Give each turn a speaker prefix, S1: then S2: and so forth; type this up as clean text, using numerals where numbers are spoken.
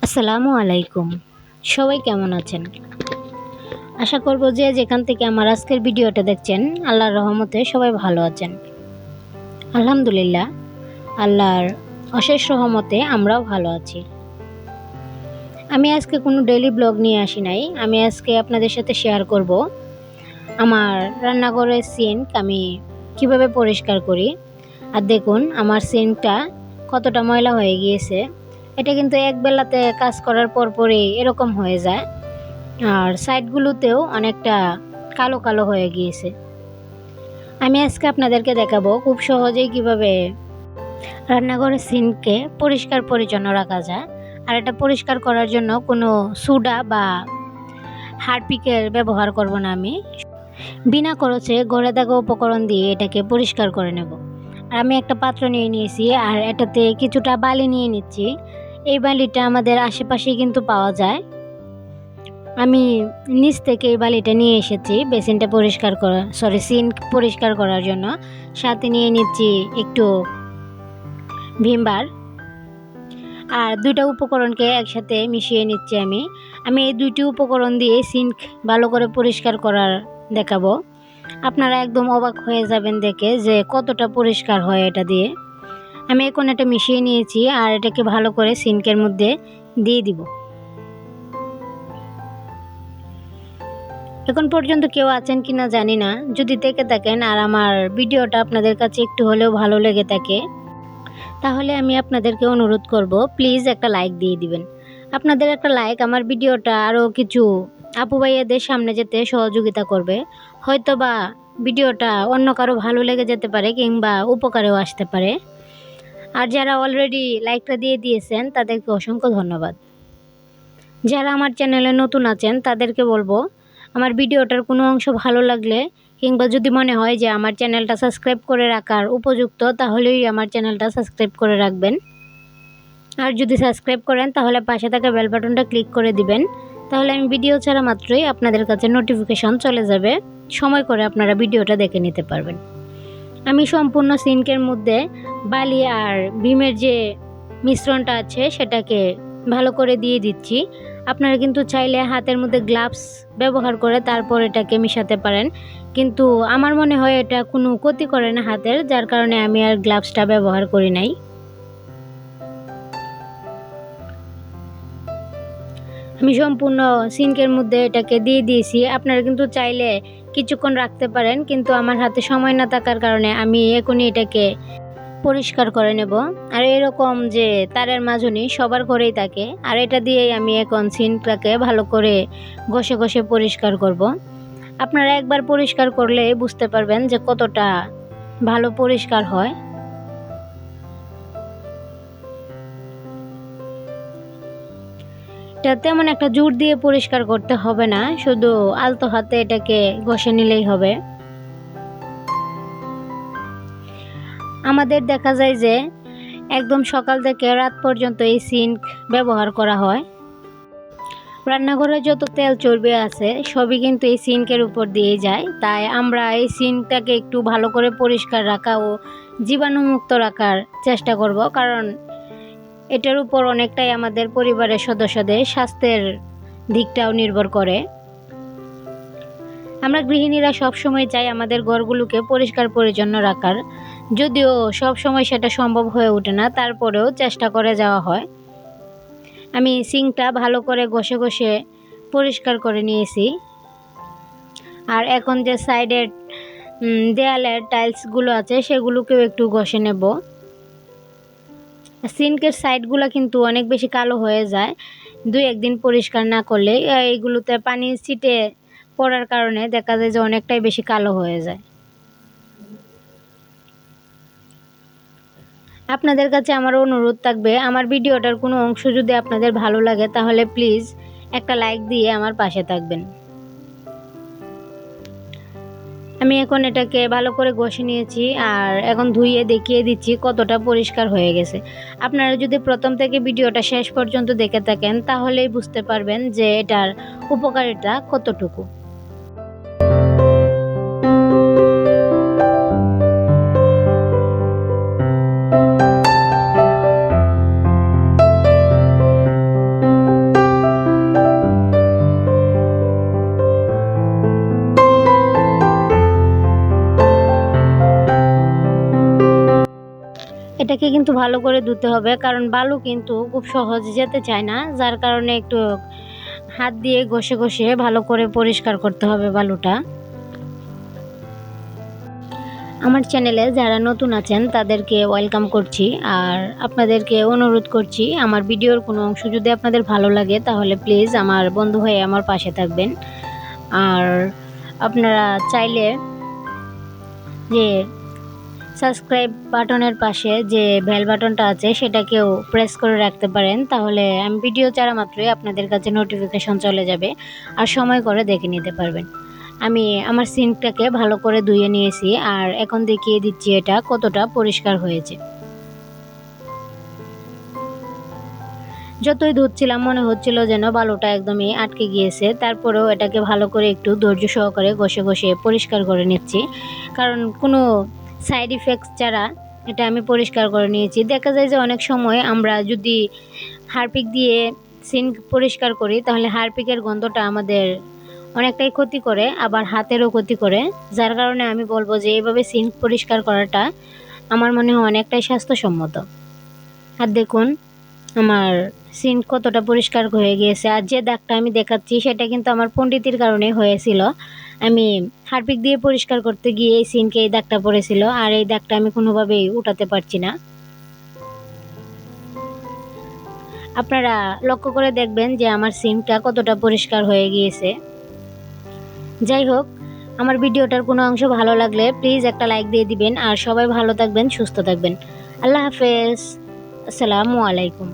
S1: আসসালামু আলাইকুম। সবাই কেমন আছেন? আশা করব যে যেখান থেকে আমার আজকের ভিডিওটা দেখছেন আল্লাহর রহমতে সবাই ভালো আছেন। আলহামদুলিল্লাহ, আল্লাহর অশেষ রহমতে আমরাও ভালো আছি। আমি আজকে কোনো ডেইলি ব্লগ নিয়ে আসি নাই। আমি আজকে আপনাদের সাথে শেয়ার করব আমার রান্নাঘরের সিঙ্ক আমি কিভাবে পরিষ্কার করি। আর দেখুন আমার সিঙ্কটা কতটা ময়লা হয়ে গিয়েছে। এটা কিন্তু এক বেলাতে কাজ করার পরই এরকম হয়ে যায়। আর সাইডগুলোতেও অনেকটা কালো কালো হয়ে গিয়েছে। আমি আজকে আপনাদেরকে দেখাবো খুব সহজেই কিভাবে রান্নাঘরের সিঙ্ককে পরিষ্কার পরিচ্ছন্ন রাখা যায়। আর এটা পরিষ্কার করার জন্য কোনো সোডা বা হারপিকের ব্যবহার করব না। আমি বিনা খরচে ঘরে থাকা উপকরণ দিয়ে এটাকে পরিষ্কার করে নেব। আর আমি একটা পাত্র নিয়ে নিয়েছি আর এটাতে কিছুটা বালি নিয়ে নিচ্ছি। এই বালিটা আমাদের আশেপাশেই কিন্তু পাওয়া যায়। আমি নিচ থেকে এই বালিটা নিয়ে এসেছি বেসিনটা পরিষ্কার করা সিঙ্ক পরিষ্কার করার জন্য। সাথে নিয়ে নিচ্ছি একটু ভিমবার আর দুইটা উপকরণকে একসাথে মিশিয়ে নিচ্ছি। আমি এই দুইটি উপকরণ দিয়ে সিঙ্ক ভালো করে পরিষ্কার করার দেখাবো। আপনারা একদম অবাক হয়ে যাবেন দেখে যে কতটা পরিষ্কার হয় এটা দিয়ে। আমি এখন এটা মিশিয়ে নিয়েছি আর এটাকে ভালো করে সিঙ্কের মধ্যে দিয়ে দিব। এখন পর্যন্ত কেউ আছেন কিনা জানি না, যদি দেখে থাকেন আর আমার ভিডিওটা আপনাদের কাছে একটু হলেও ভালো লেগে থাকে তাহলে আমি আপনাদেরকে অনুরোধ করব প্লিজ একটা লাইক দিয়ে দিবেন। আপনাদের একটা লাইক আমার ভিডিওটা আরও কিছু আপু ভাইয়াদের সামনে যেতে সহযোগিতা করবে। হয়তো বা ভিডিওটা অন্য কারো ভালো লেগে যেতে পারে কিংবা উপকারেও আসতে পারে। আর যারা অলরেডি লাইকটা দিয়ে দিয়েছেন তাদেরকে অসংখ্য ধন্যবাদ। যারা আমার চ্যানেলে নতুন আছেন তাদেরকে বলবো আমার ভিডিওটার কোনো অংশ ভালো লাগলে কিংবা যদি মনে হয় যে আমার চ্যানেলটা সাবস্ক্রাইব করে রাখার উপযুক্ত তাহলেই আমার চ্যানেলটা সাবস্ক্রাইব করে রাখবেন। আর যদি সাবস্ক্রাইব করেন তাহলে পাশে থাকা বেল বাটনটা ক্লিক করে দিবেন। তাহলে আমি ভিডিও ছাড়া মাত্রই আপনাদের কাছে নোটিফিকেশন চলে যাবে। সময় করে আপনারা ভিডিওটা দেখে নিতে পারবেন। আমি সম্পূর্ণ সিঙ্কের মধ্যে বালি আর ভিমের যে মিশ্রণটা আছে সেটাকে ভালো করে দিয়ে দিচ্ছি। আপনারা কিন্তু চাইলে হাতের মধ্যে গ্লাভস ব্যবহার করে তারপর এটাকে মিশাতে পারেন, কিন্তু আমার মনে হয় এটা কোনো ক্ষতি করে না হাতের, যার কারণে আমি আর গ্লাভসটা ব্যবহার করি নাই। আমি সম্পূর্ণ সিঙ্কের মধ্যে এটাকে দিয়ে দিয়েছি। আপনারা কিন্তু চাইলে কিছুক্ষণ রাখতে পারেন, কিন্তু আমার হাতে সময় না থাকার কারণে আমি এখনই এটাকে পরিষ্কার করে নেব। আর এরকম যে তারের মাজনি সবার ঘরেই থাকে, আর এটা দিয়েই আমি এখন সিঙ্কটাকে ভালো করে ঘষে ঘষে পরিষ্কার করব। আপনারা একবার পরিষ্কার করলে বুঝতে পারবেন যে কতটা ভালো পরিষ্কার হয়। এটা তেমন একটা জোর দিয়ে পরিষ্কার করতে হবে না, শুধু আলতো হাতে এটাকে ঘষে নিলেই হবে। আমাদের দেখা যায় যে একদম সকাল থেকে রাত পর্যন্ত এই সিঙ্ক ব্যবহার করা হয়। রান্নাঘরে যত তেল চর্বি আছে সবই কিন্তু এই সিঙ্কের উপর দিয়ে যায়। তাই আমরা এই সিঙ্কটাকে একটু ভালো করে পরিষ্কার রাখা ও জীবাণুমুক্ত রাখার চেষ্টা করব, কারণ এটার উপর অনেকটাই আমাদের পরিবারের সদস্যদের স্বাস্থ্যের দিকটাও নির্ভর করে। আমরা গৃহিণীরা সবসময় চাই আমাদের ঘরগুলোকে পরিষ্কার পরিচ্ছন্ন রাখার, যদিও সব সময় সেটা সম্ভব হয়ে ওঠে না, তারপরেও চেষ্টা করে যাওয়া হয়। আমি সিঙ্কটা ভালো করে ঘষে ঘষে পরিষ্কার করে নিয়েছি। আর এখন যে সাইডের দেয়ালের টাইলসগুলো আছে সেগুলোকেও একটু ঘষে নেব। সিঙ্কের সাইডগুলো কিন্তু অনেক বেশি কালো হয়ে যায় দুই একদিন পরিষ্কার না করলে। এইগুলোতে পানি ছিটে পড়ার কারণে দেখা যায় যে অনেকটাই বেশি কালো হয়ে যায়। আপনাদের কাছে আমার অনুরোধ থাকবে আমার ভিডিওটার কোনো অংশ যদি আপনাদের ভালো লাগে তাহলে প্লিজ একটা লাইক দিয়ে আমার পাশে থাকবেন। আমি এখন এটাকে ভালো করে ঘষে নিয়েছি আর এখন ধুইয়ে দেখিয়ে দিচ্ছি কতটা পরিষ্কার হয়ে গেছে। আপনারা যদি প্রথম থেকে ভিডিওটা শেষ পর্যন্ত দেখে থাকেন তাহলেই বুঝতে পারবেন যে এটার উপকারিতা কতটুকু। এটাকে কিন্তু ভালো করে ধুতে হবে, কারণ বালু কিন্তু খুব সহজে যেতে চায় না, যার কারণে একটু হাত দিয়ে ঘষে ঘষে ভালো করে পরিষ্কার করতে হবে বালুটা। আমার চ্যানেলে যারা নতুন আছেন তাদেরকে ওয়েলকাম করছি, আর আপনাদেরকে অনুরোধ করছি আমার ভিডিওর কোনো অংশ যদি আপনাদের ভালো লাগে তাহলে প্লিজ আমার বন্ধু হয়ে আমার পাশে থাকবেন। আর আপনারা চাইলে যে সাবস্ক্রাইব বাটনের পাশে যে বেল বাটনটা আছে সেটাকেও প্রেস করে রাখতে পারেন, তাহলে আমি ভিডিও ছাড়া মাত্রই আপনাদের কাছে নোটিফিকেশন চলে যাবে আর সময় করে দেখে নিতে পারবেন। আমি আমার সিঙ্কটাকে ভালো করে ধুয়ে নিয়েছি, আর এখন দেখিয়ে দিচ্ছি এটা কতটা পরিষ্কার হয়েছে। যতই ধুচ্ছিলাম মনে হচ্ছিল যেন বালুটা একদমই আটকে গিয়েছে, তারপরেও এটাকে ভালো করে একটু ধৈর্য সহকারে ঘষে ঘষে পরিষ্কার করে নিচ্ছি, কারণ কোনো সাইড ইফেক্টস ছাড়া এটা আমি পরিষ্কার করে নিয়েছি। দেখা যায় যে অনেক সময় আমরা যদি হারপিক দিয়ে সিঙ্ক পরিষ্কার করি তাহলে হারপিকের গন্ধটা আমাদের অনেকটাই ক্ষতি করে, আবার হাতেরও ক্ষতি করে, যার কারণে আমি বলবো যে এইভাবে সিঙ্ক পরিষ্কার করাটা আমার মনে হয় অনেকটাই স্বাস্থ্যসম্মত। আর দেখুন আমার সিঙ্ক কতটা পরিষ্কার হয়ে গিয়েছে, আর যে দাগটা আমি দেখাচ্ছি সেটা কিন্তু আমার পণ্ডিতির কারণে হয়েছিল। আমি হারপিক দিয়ে পরিষ্কার করতে গিয়ে এই সিঙ্কে এই দাগটা পড়েছিল, আর এই দাগটা আমি কোনোভাবেই উঠাতে পারছি না। আপনারা লক্ষ্য করে দেখবেন যে আমার সিঙ্কটা কতটা পরিষ্কার হয়ে গিয়েছে। যাই হোক, আমার ভিডিওটার কোনো অংশ ভালো লাগলে প্লিজ একটা লাইক দিয়ে দিবেন, আর সবাই ভালো থাকবেন, সুস্থ থাকবেন। আল্লাহ হাফেজ, আসসালামু আলাইকুম।